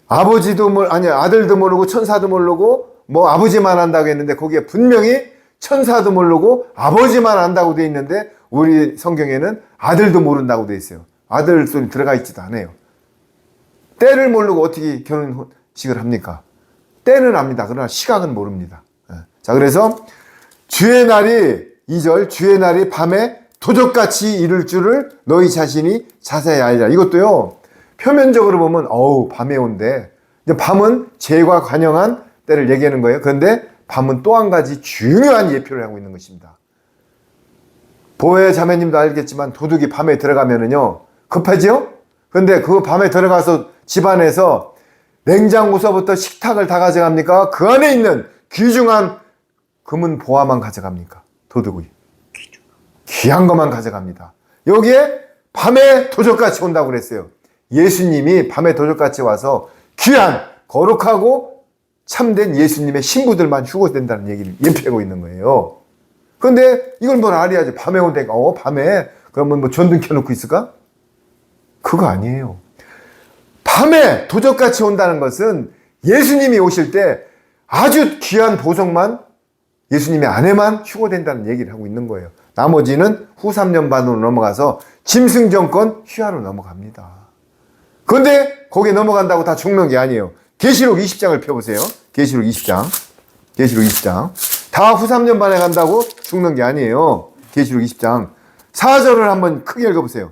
아버지도 아니 아들도 모르고 천사도 모르고 뭐 아버지만 안다고 했는데 거기에 분명히 천사도 모르고 아버지만 안다고 돼 있는데 우리 성경에는 아들도 모른다고 돼 있어요. 아들 소리 들어가 있지도 않아요. 때를 모르고 어떻게 결혼식을 합니까? 때는 압니다. 그러나 시각은 모릅니다. 자, 그래서 주의 날이 2절 주의 날이 밤에 도적같이 이룰 줄을 너희 자신이 자세히 알리라. 이것도요. 표면적으로 보면 밤에 온대. 밤은 죄가 관영한 때를 얘기하는 거예요. 그런데 밤은 또 한 가지 중요한 예표를 하고 있는 것입니다. 보혜 자매님도 알겠지만 도둑이 밤에 들어가면은요 급하지요? 근데 그 밤에 들어가서 집안에서 냉장고서부터 식탁을 다 가져갑니까? 그 안에 있는 귀중한 금은 보화만 가져갑니까? 도둑이 귀한 것만 가져갑니다. 여기에 밤에 도적같이 온다고 그랬어요. 예수님이 밤에 도적같이 와서 귀한 거룩하고 참된 예수님의 신부들만 휴거된다는 얘기를 예표하고 있는 거예요. 그런데 이걸 뭘 알아야지. 밤에 온다니까 밤에 그러면 뭐 전등 켜놓고 있을까? 그거 아니에요. 밤에 도적같이 온다는 것은 예수님이 오실 때 아주 귀한 보석만 예수님의 아내만 휴거된다는 얘기를 하고 있는 거예요. 나머지는 후 3년 반으로 넘어가서 짐승 정권 휘하로 넘어갑니다. 그런데 거기에 넘어간다고 다 죽는 게 아니에요. 계시록 20장을 펴보세요. 계시록 20장. 계시록 20장. 다 후 3년 반에 간다고 죽는 게 아니에요. 계시록 20장. 4절을 한번 크게 읽어보세요.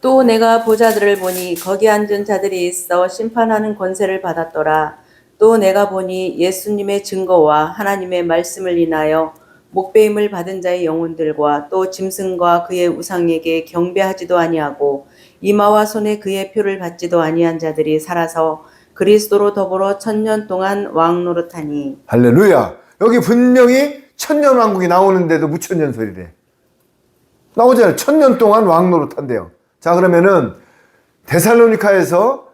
또 내가 보자들을 보니 거기 앉은 자들이 있어 심판하는 권세를 받았더라. 또 내가 보니 예수님의 증거와 하나님의 말씀을 인하여 목배임을 받은 자의 영혼들과 또 짐승과 그의 우상에게 경배하지도 아니하고 이마와 손에 그의 표를 받지도 아니한 자들이 살아서 그리스도로 더불어 1000년 동안 왕노릇하니. 할렐루야. 여기 분명히 천년왕국이 나오는데도 무천년 소리래. 나오잖아요. 1000년 동안 왕노릇한대요. 자, 그러면은 데살로니카에서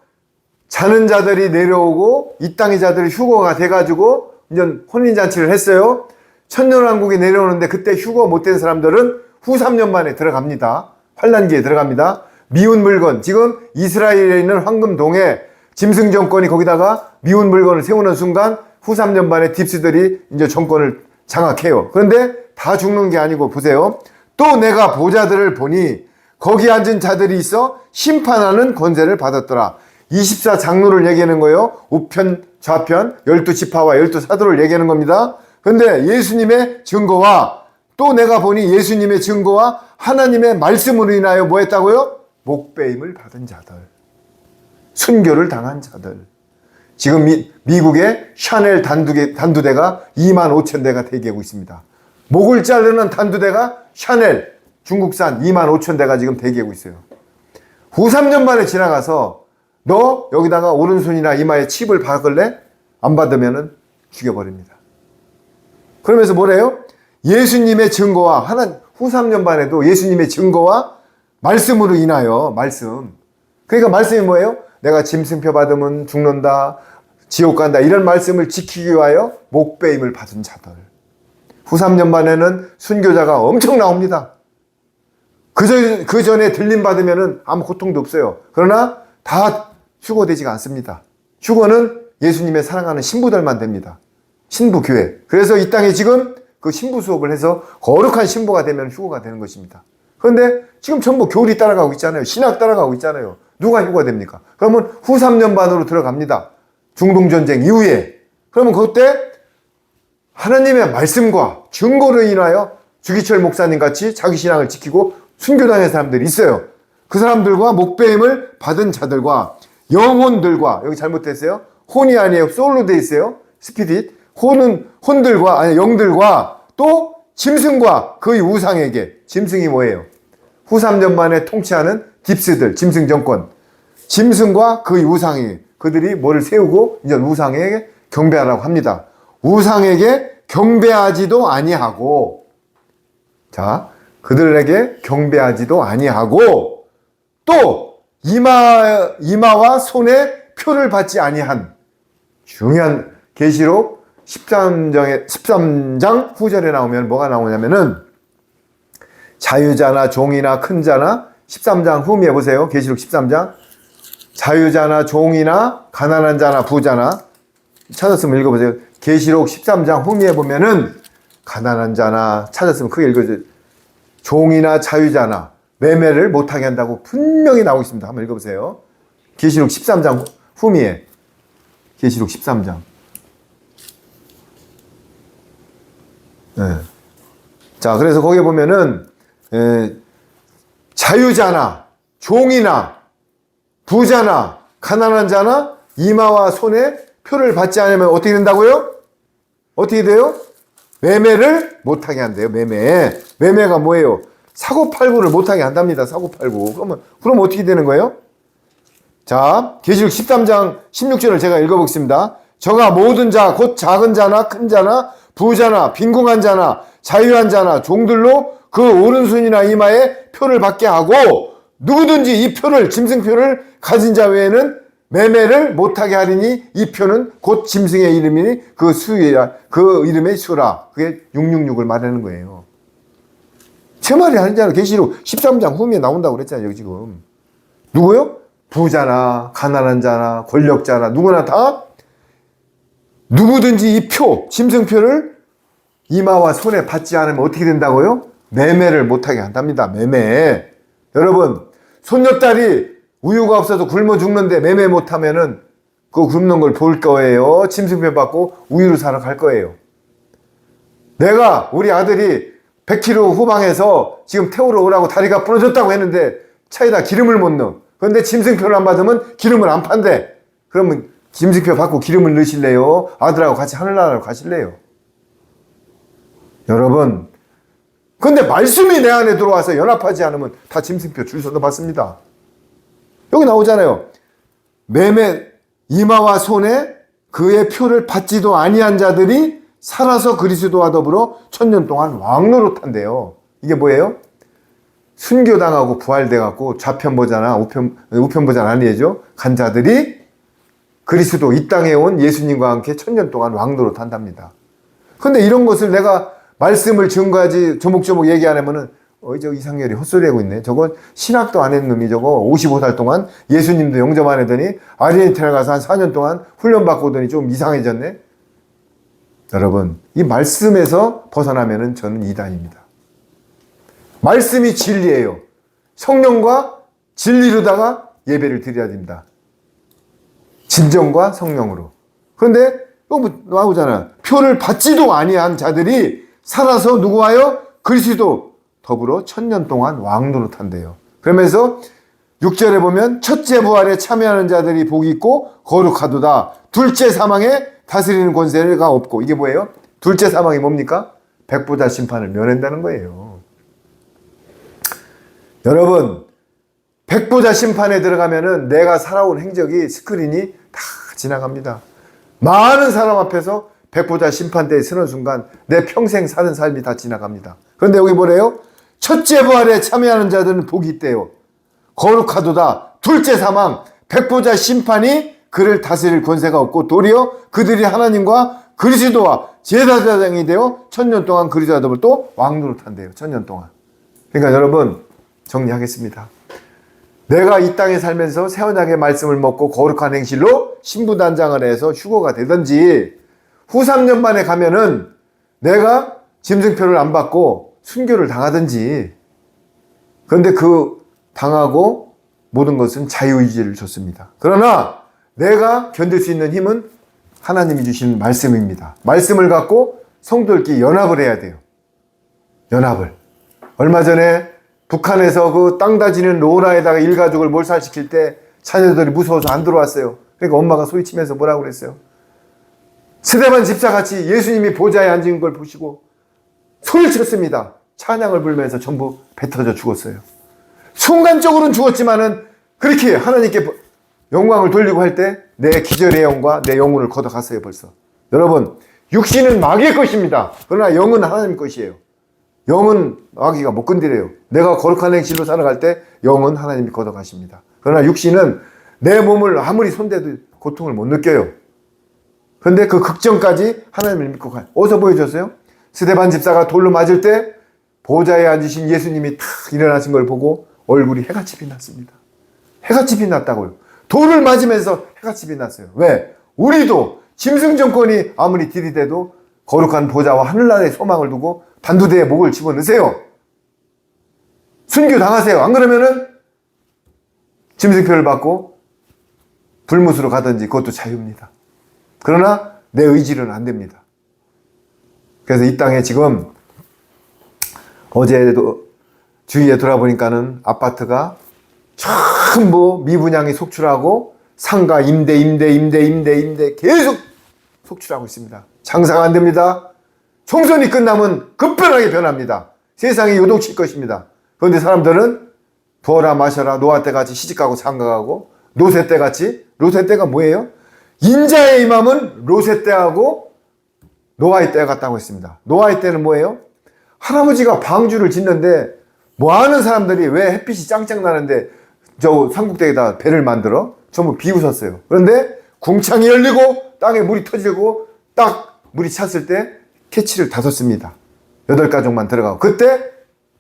자는 자들이 내려오고 이 땅의 자들이 휴거가 돼가지고 이제 혼인잔치를 했어요. 천년왕국이 내려오는데 그때 휴거 못된 사람들은 후 3년 만에 들어갑니다. 환란기에 들어갑니다. 미운 물건, 지금 이스라엘에 있는 황금동에 짐승 정권이 거기다가 미운 물건을 세우는 순간 후 3년 만에 딥스들이 이제 정권을 장악해요. 그런데 다 죽는 게 아니고 보세요. 또 내가 보자들을 보니 거기 앉은 자들이 있어 심판하는 권세를 받았더라. 24장로를 얘기하는 거예요. 우편, 좌편, 12지파와 12사도를 얘기하는 겁니다. 그런데 예수님의 증거와 또 내가 보니 예수님의 증거와 하나님의 말씀으로 인하여 뭐 했다고요? 목배임을 받은 자들. 순교를 당한 자들. 지금 미국의 샤넬 단두대가 25,000대가 대기하고 있습니다. 목을 자르는 단두대가 샤넬 중국산 25,000대가 지금 대기하고 있어요. 후 3년 만에 지나가서 너 여기다가 오른손이나 이마에 칩을 박을래? 안 받으면은 죽여버립니다. 그러면서 뭐래요? 예수님의 증거와 후 3년 반에도 예수님의 증거와 말씀으로 인하여 말씀. 그러니까 말씀이 뭐예요? 내가 짐승표 받으면 죽는다, 지옥 간다 이런 말씀을 지키기 위하여 목배임을 받은 자들. 후 3년 만에는 순교자가 엄청 나옵니다. 그 전에 들림 받으면은 아무 고통도 없어요. 그러나 다 휴거되지가 않습니다. 휴거는 예수님의 사랑하는 신부들만 됩니다. 신부교회. 그래서 이 땅에 지금 그 신부 수업을 해서 거룩한 신부가 되면 휴거가 되는 것입니다. 그런데 지금 전부 교리 따라가고 있잖아요. 신학 따라가고 있잖아요. 누가 휴거가 됩니까? 그러면 후 3년 반으로 들어갑니다. 중동전쟁 이후에. 그러면 그때 하나님의 말씀과 증거로 인하여 주기철 목사님 같이 자기 신앙을 지키고 순교당의 사람들이 있어요. 그 사람들과 목배임을 받은 자들과 영혼들과, 여기 잘못됐어요. 혼이 아니에요. 소울로 돼 있어요. 스피릿. 혼들과, 아니, 영들과 또 짐승과 그의 우상에게. 짐승이 뭐예요? 후 3년 만에 통치하는 딥스들, 짐승 정권. 짐승과 그의 우상에게. 그들이 뭐를 세우고 이제 우상에게 경배하라고 합니다. 우상에게 경배하지도 아니하고, 자, 그들에게 경배하지도 아니하고, 또 이마와 손에 표를 받지 아니한 중요한 계시록 13장 후절에 나오면 뭐가 나오냐면은 자유자나 종이나 큰 자나 13장 후미에 보세요. 계시록 13장 자유자나 종이나 가난한 자나 부자나 찾았으면 읽어보세요. 계시록 13장 후미에 보면은 가난한 자나 찾았으면 크게 읽어주세요. 종이나 자유자나 매매를 못하게 한다고 분명히 나오고 있습니다. 한번 읽어보세요. 계시록 13장 후미에 계시록 13장 네. 자, 그래서 거기에 보면은 자유자나 종이나 부자나 가난한 자나 이마와 손에 표를 받지 않으면 어떻게 된다고요? 어떻게 돼요? 매매를 못하게 한대요. 매매가 뭐예요? 사고팔고를 못하게 한답니다. 사고팔고. 그럼 어떻게 되는 거예요? 자, 계시록 13장 16절을 제가 읽어보겠습니다. 저가 모든 자, 곧 작은 자나 큰 자나 부자나 빈궁한 자나 자유한 자나 종들로 그 오른손이나 이마에 표를 받게 하고 누구든지 이 표를 짐승표를 가진 자 외에는 매매를 못하게 하리니 이 표는 곧 짐승의 이름이니 그 수이라 그 이름의 수라. 그게 666을 말하는 거예요. 제 말이 아니잖아요. 계시록 13장 후미에 나온다고 그랬잖아요. 여기 지금 누구요? 부자나 가난한 자나 권력자나 누구나 다 누구든지 이 표 짐승표를 이마와 손에 받지 않으면 어떻게 된다고요? 매매를 못하게 한답니다. 매매. 여러분 손녀딸이 우유가 없어서 굶어 죽는데 매매 못하면은 그 굶는 걸 볼 거예요. 짐승표 받고 우유를 사러 갈 거예요. 내가 우리 아들이 100km 후방에서 지금 태우러 오라고 다리가 부러졌다고 했는데 차에다 기름을 못 넣어. 그런데 짐승표를 안 받으면 기름을 안 판대. 그러면 짐승표 받고 기름을 넣으실래요? 아들하고 같이 하늘나라로 가실래요? 여러분, 근데 말씀이 내 안에 들어와서 연합하지 않으면 다 짐승표 줄 서도 받습니다. 여기 나오잖아요. 매매 이마와 손에 그의 표를 받지도 아니한 자들이 살아서 그리스도와 더불어 1000년 동안 왕노릇한대요. 이게 뭐예요? 순교당하고 부활돼갖고 좌편보자나 우편보자나 아니죠. 간 자들이 그리스도 이 땅에 온 예수님과 함께 1000년 동안 왕노릇한답니다. 근데 이런 것을 내가 말씀을 증거하지 조목조목 얘기 안 하면은 저 이상열이 헛소리하고 있네. 저거 신학도 안 했는 놈이 저거 55살 동안 예수님도 영접 안 하더니 아르헨티나 가서 한 4년 동안 훈련받고 오더니 좀 이상해졌네. 여러분 이 말씀에서 벗어나면은 저는 이단입니다. 말씀이 진리예요. 성령과 진리로다가 예배를 드려야 됩니다. 진정과 성령으로. 그런데 여기 나오잖아. 표를 받지도 아니한 자들이 살아서 누구와요? 그리스도 더불어 1000년 동안 왕노릇한대요. 그러면서 6절에 보면 첫째 부활에 참여하는 자들이 복이 있고 거룩하도다. 둘째 사망에 다스리는 권세가 없고. 이게 뭐예요? 둘째 사망이 뭡니까? 백보자 심판을 면한다는 거예요. 여러분 백보자 심판에 들어가면은 내가 살아온 행적이 스크린이 다 지나갑니다. 많은 사람 앞에서 백보자 심판대에 서는 순간 내 평생 사는 삶이 다 지나갑니다. 그런데 여기 뭐래요? 첫째 부활에 참여하는 자들은 복이 있대요. 거룩하도다. 둘째 사망, 백보자 심판이 그를 다스릴 권세가 없고 도리어 그들이 하나님과 그리스도와 제사장이 되어 1000년 동안 그리스도와 더불어 또 왕노릇한대요. 1000년 동안. 그러니까 여러분 정리하겠습니다. 내가 이 땅에 살면서 새 언약의 말씀을 먹고 거룩한 행실로 신부단장을 해서 휴거가 되든지 후 3년 만에 가면은 내가 짐승표를 안 받고 순교를 당하든지. 그런데 그 당하고 모든 것은 자유의지를 줬습니다. 그러나 내가 견딜 수 있는 힘은 하나님이 주신 말씀입니다. 말씀을 갖고 성도들끼리 연합을 해야 돼요. 연합을. 얼마 전에 북한에서 그 땅 다지는 로라에다가 일가족을 몰살시킬 때 자녀들이 무서워서 안 들어왔어요. 그러니까 엄마가 소리치면서 뭐라고 그랬어요? 스데반 집사같이 예수님이 보좌에 앉은 걸 보시고 소리를 쳤습니다. 찬양을 부르면서 전부 뱉어져 죽었어요. 순간적으로는 죽었지만은 그렇게 하나님께 영광을 돌리고 할 때 내 기절의 영과 내 영혼을 걷어갔어요 벌써. 여러분 육신은 마귀의 것입니다. 그러나 영은 하나님 것이에요. 영은 마귀가 못 건드려요. 내가 거룩한 행실로 살아갈 때 영은 하나님이 걷어가십니다. 그러나 육신은 내 몸을 아무리 손대도 고통을 못 느껴요. 그런데 그 극정까지 하나님을 믿고 가요. 어디서 보여줬어요? 스데반 집사가 돌로 맞을 때 보좌에 앉으신 예수님이 탁 일어나신 걸 보고 얼굴이 해같이 빛났습니다. 해같이 빛났다고요. 돌을 맞으면서 해같이 빛났어요. 왜? 우리도 짐승 정권이 아무리 들이대도 거룩한 보좌와 하늘나라의 소망을 두고 단두대에 목을 집어넣으세요. 순교 당하세요. 안 그러면은 짐승표를 받고 불못으로 가든지 그것도 자유입니다. 그러나 내 의지로는 안 됩니다. 그래서 이 땅에 지금 어제도 주위에 돌아보니까는 아파트가 전부 미분양이 속출하고 상가 임대 계속 속출하고 있습니다. 장사가 안 됩니다. 총선이 끝나면 급변하게 변합니다. 세상이 요동칠 것입니다. 그런데 사람들은 부어라 마셔라 노아 때같이 시집가고 장가가고 노세 때같이, 노세 때가 뭐예요? 인자의 임함은 로세 때하고 노아의 때 같다고 했습니다. 노아의 때는 뭐예요? 할아버지가 방주를 짓는데 뭐 하는 사람들이 왜 햇빛이 짱짱 나는데 저 삼국대에다 배를 만들어? 전부 비웃었어요. 그런데 궁창이 열리고 땅에 물이 터지고 딱 물이 찼을 때 캐치를 다 섰습니다. 8가족만 들어가고 그때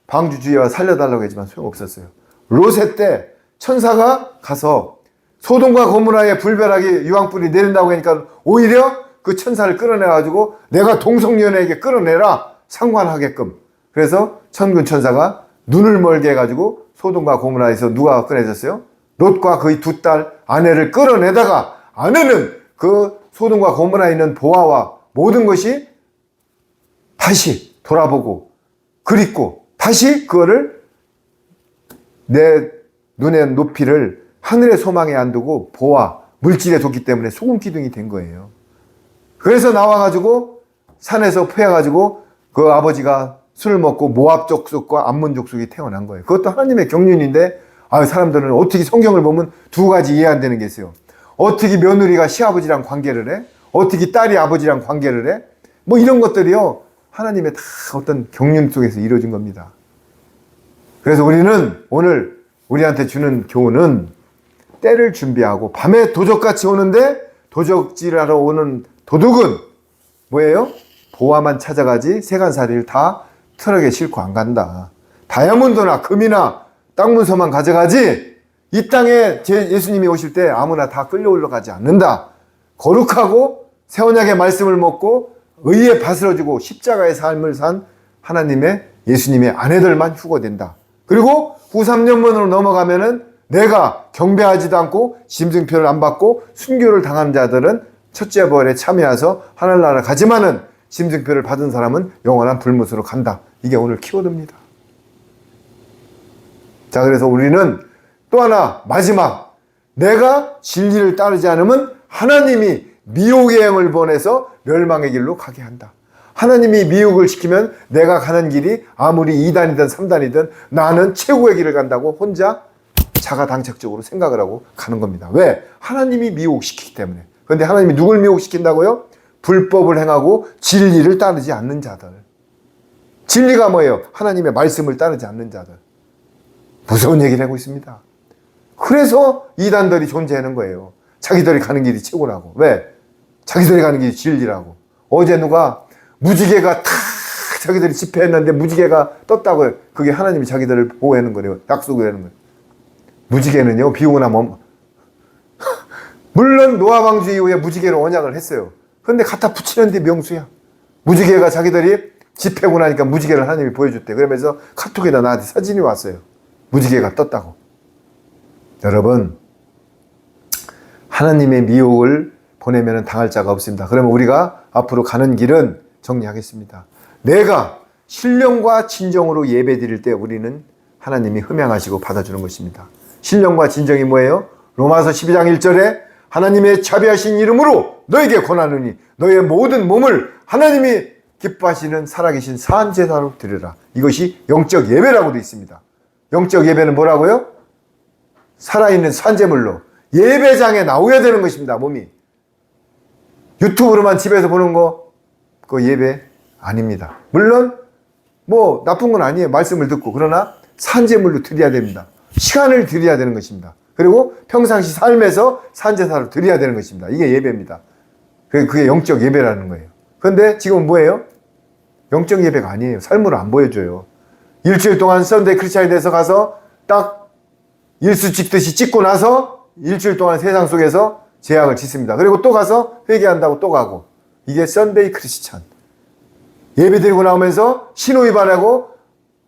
방주 주위와 살려달라고 했지만 소용없었어요. 로세 때 천사가 가서 소돔과 고모라에 불벼락이 유황불이 내린다고 하니까 오히려 그 천사를 끌어내가지고 내가 동성연애에게 끌어내라 상관하게끔. 그래서 천군 천사가 눈을 멀게 해가지고 소돔과 고모라에서 누가 꺼내졌어요? 롯과 그의 2딸 아내를 끌어내다가 아내는 그 소돔과 고모라에 있는 보아와 모든 것이 다시 돌아보고 그립고 다시 그거를 내 눈의 높이를 하늘의 소망에 안 두고 보아 물질에 뒀기 때문에 소금 기둥이 된 거예요. 그래서 나와가지고 산에서 패가지고 그 아버지가 술을 먹고 모압 족속과 암몬 족속이 태어난 거예요. 그것도 하나님의 경륜인데 사람들은 어떻게 성경을 보면 2가지 이해 안 되는 게 있어요. 어떻게 며느리가 시아버지랑 관계를 해? 어떻게 딸이 아버지랑 관계를 해? 뭐 이런 것들이요. 하나님의 다 어떤 경륜 속에서 이루어진 겁니다. 그래서 우리는 오늘 우리한테 주는 교훈은 때를 준비하고 밤에 도적같이 오는데 도적질하러 오는 도둑은 뭐예요? 보아만 찾아가지 세간살이를 다 트럭에 싣고 안 간다. 다이아몬드나 금이나 땅 문서만 가져가지 이 땅에 예수님이 오실 때 아무나 다 끌려 올라가지 않는다. 거룩하고 새 언약의 말씀을 먹고 의에 밭을 주고 십자가의 삶을 산 하나님의 예수님의 아내들만 휴거된다. 그리고 후3년문으로 넘어가면은 내가 경배하지도 않고 짐승표를 안 받고 순교를 당한 자들은 첫째 부활에 참여해서 하늘나라 가지만은 짐승표를 받은 사람은 영원한 불못으로 간다. 이게 오늘 키워드입니다. 자, 그래서 우리는 또 하나 마지막 내가 진리를 따르지 않으면 하나님이 미혹의 영을 보내서 멸망의 길로 가게 한다. 하나님이 미혹을 시키면 내가 가는 길이 아무리 2단이든 3단이든 나는 최고의 길을 간다고 혼자 자가당착적으로 생각을 하고 가는 겁니다. 왜? 하나님이 미혹시키기 때문에. 그런데 하나님이 누굴 미혹시킨다고요? 불법을 행하고 진리를 따르지 않는 자들. 진리가 뭐예요? 하나님의 말씀을 따르지 않는 자들. 무서운 얘기를 하고 있습니다. 그래서 이단들이 존재하는 거예요. 자기들이 가는 길이 최고라고. 왜? 자기들이 가는 길이 진리라고. 어제 누가 무지개가 탁 자기들이 집회했는데 무지개가 떴다고요. 그게 하나님이 자기들을 보호하는 거래요. 약속을 하는 거예요. 무지개는요, 비 오고 나면 물론 노아 방주 이후에 무지개로 언약을 했어요. 그런데 갖다 붙이는데 명수야. 무지개가 자기들이 집회고 나니까 무지개를 하나님이 보여줬대. 그러면서 카톡에다 나한테 사진이 왔어요. 무지개가 떴다고. 여러분, 하나님의 미혹을 보내면 당할 자가 없습니다. 그러면 우리가 앞으로 가는 길은 정리하겠습니다. 내가 신령과 진정으로 예배 드릴 때 우리는 하나님이 흠양하시고 받아주는 것입니다. 신령과 진정이 뭐예요? 로마서 12장 1절에 하나님의 자비하신 이름으로 너에게 권하노니 너의 모든 몸을 하나님이 기뻐하시는 살아계신 산제사로 드리라. 이것이 영적 예배라고 되어 있습니다. 영적 예배는 뭐라고요? 살아있는 산제물로 예배장에 나오야 되는 것입니다. 몸이. 유튜브로만 집에서 보는 거 그거 예배 아닙니다. 물론 뭐 나쁜 건 아니에요. 말씀을 듣고. 그러나 산제물로 드려야 됩니다. 시간을 드려야 되는 것입니다. 그리고 평상시 삶에서 산제사로 드려야 되는 것입니다. 이게 예배입니다. 그게 영적 예배라는 거예요. 그런데 지금 뭐예요? 영적 예배가 아니에요. 삶으로 안 보여줘요. 일주일 동안 썬데이 크리스찬이 돼서 가서 딱 일수 찍듯이 찍고 나서 일주일 동안 세상 속에서 죄악을 짓습니다. 그리고 또 가서 회개한다고 또 가고. 이게 썬데이 크리스찬. 예배 드리고 나오면서 신호위반하고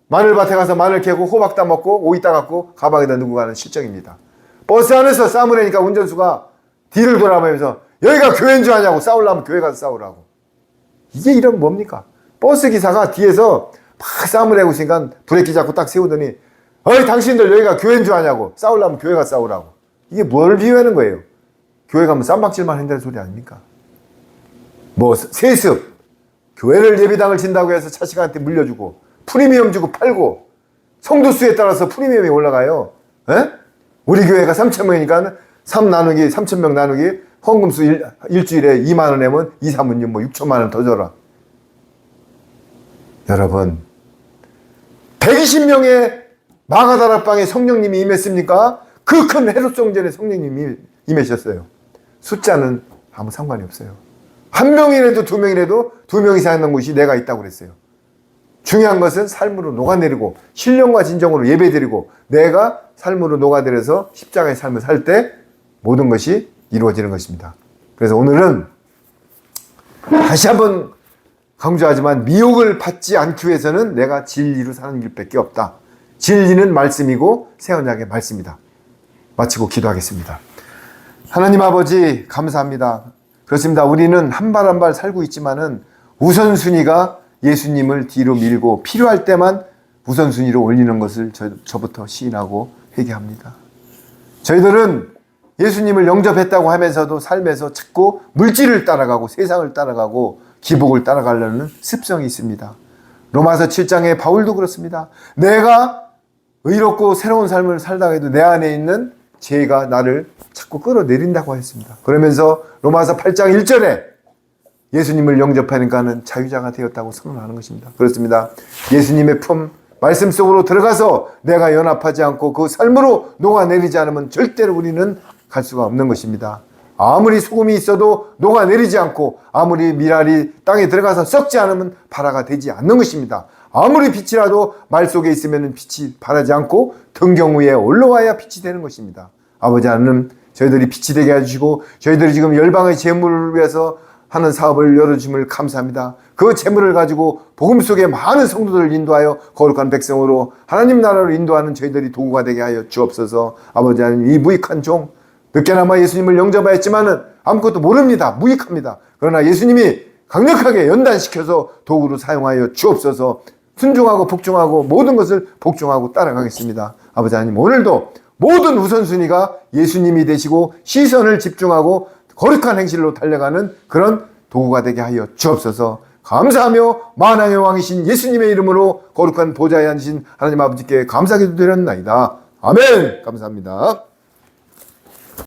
마늘밭에 가서 마늘 캐고 호박 따먹고 오이 따갖고 가방에다 넣고 가는 실정입니다. 버스 안에서 싸움을 하니까 운전수가 뒤를 돌아보면서 여기가 교회인 줄 아냐고, 싸우려면 교회 가서 싸우라고. 이게 이런 뭡니까? 버스 기사가 뒤에서 막 싸움을 하고 있으니까 브레이크 잡고 딱 세우더니 어이 당신들 여기가 교회인 줄 아냐고, 싸우려면 교회 가서 싸우라고. 이게 뭘 비유하는 거예요? 교회 가면 쌈박질만 한다는 소리 아닙니까? 뭐 세습, 교회를 예배당을 진다고 해서 자식한테 물려주고 프리미엄 주고 팔고, 성도 수에 따라서 프리미엄이 올라가요. 에? 우리 교회가 3,000명이니까 3 나누기 3,000명 나누기 헌금수 일주일에 2만 원 내면 2, 3은 뭐 6천만 원 더 줘라. 여러분, 120명의 마가다락방에 성령님이 임했습니까? 그 큰 헤롯 성전에 성령님이 임하셨어요. 숫자는 아무 상관이 없어요. 한 명이라도 두 명이라도 2명 이상 있는 곳이 내가 있다고 그랬어요. 중요한 것은 삶으로 녹아내리고 신령과 진정으로 예배드리고 내가 삶으로 녹아들여서 십자가의 삶을 살 때 모든 것이 이루어지는 것입니다. 그래서 오늘은 다시 한번 강조하지만 미혹을 받지 않기 위해서는 내가 진리로 사는 길밖에 없다. 진리는 말씀이고 새 언약의 말씀이다. 마치고 기도하겠습니다. 하나님 아버지 감사합니다. 그렇습니다. 우리는 한 발 한 발 살고 있지만은 우선순위가 예수님을 뒤로 밀고 필요할 때만 우선순위로 올리는 것을 저부터 시인하고 회개합니다. 저희들은 예수님을 영접했다고 하면서도 삶에서 자꾸 물질을 따라가고 세상을 따라가고 기복을 따라가려는 습성이 있습니다. 로마서 7장에 바울도 그렇습니다. 내가 의롭고 새로운 삶을 살다가 해도 내 안에 있는 죄가 나를 자꾸 끌어내린다고 했습니다. 그러면서 로마서 8장 1절에 예수님을 영접하니까는 자유자가 되었다고 선언하는 것입니다. 그렇습니다. 예수님의 품, 말씀 속으로 들어가서 내가 연합하지 않고 그 삶으로 녹아내리지 않으면 절대로 우리는 갈 수가 없는 것입니다. 아무리 소금이 있어도 녹아내리지 않고 아무리 미랄이 땅에 들어가서 썩지 않으면 발화가 되지 않는 것입니다. 아무리 빛이라도 말 속에 있으면 빛이 발하지 않고 등경 위에 올라와야 빛이 되는 것입니다. 아버지 하나님, 저희들이 빛이 되게 해주시고 저희들이 지금 열방의 재물을 위해서 하는 사업을 열어주심을 감사합니다. 그 재물을 가지고 복음 속에 많은 성도들을 인도하여 거룩한 백성으로 하나님 나라로 인도하는 저희들이 도구가 되게 하여 주옵소서. 아버지 하나님, 이 무익한 종, 늦게나마 예수님을 영접하였지만은 아무것도 모릅니다. 무익합니다. 그러나 예수님이 강력하게 연단시켜서 도구로 사용하여 주옵소서. 순종하고 복종하고 모든 것을 복종하고 따라가겠습니다. 아버지 하나님, 오늘도 모든 우선순위가 예수님이 되시고 시선을 집중하고 거룩한 행실로 달려가는 그런 도구가 되게 하여 주옵소서. 감사하며 만왕의 왕이신 예수님의 이름으로 거룩한 보좌에 앉으신 하나님 아버지께 감사기도 드렸나이다. 아멘. 감사합니다.